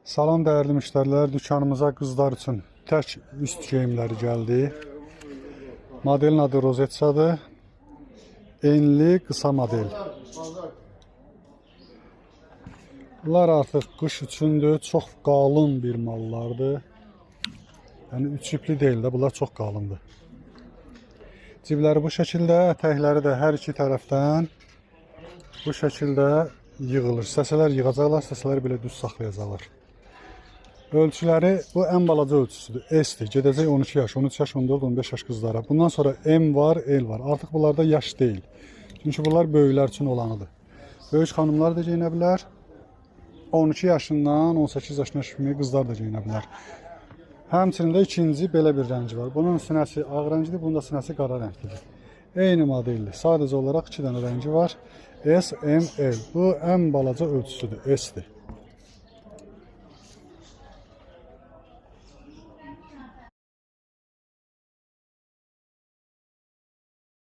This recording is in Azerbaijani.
Salam dəyərli müştərilər, dükanımıza qızlar üçün tək üst geyimləri gəldi. Modelin adı Rozetsadır. Enli, qısa model. Bunlar artıq qış üçündür. Çox qalın bir mallardır. Yəni üç ipli deyil də, bunlar çox qalındır. Cibləri bu şəkildə, ətəkləri də hər iki tərəfdən bu şəkildə yığılır. Səsələr yığacaqlar, səsələr belə düz saxlayacaqlar. Ölçüləri bu ən balaca ölçüsüdür. S-dir. Gedəcək 12 yaş, 13 yaş, 14, 15 yaş qızlara. Bundan sonra M var, L var. Artıq bunlarda yaş deyil. Çünki bunlar böyüklər üçün olanıdır. Böyük xanımlar da geyinə bilər. 12 yaşından 18 yaşına kimi qızlar da geyinə bilər. Həmçinin də ikinci belə bir rəngi var. Bunun sinəsi ağ rəngidir, bunun da sinəsi qara rənglidir. Eyni modeldir. Sadəcə olaraq 2 dənə rəngi var. S, M, L. Bu ən balaca ölçüsüdür. S-dir.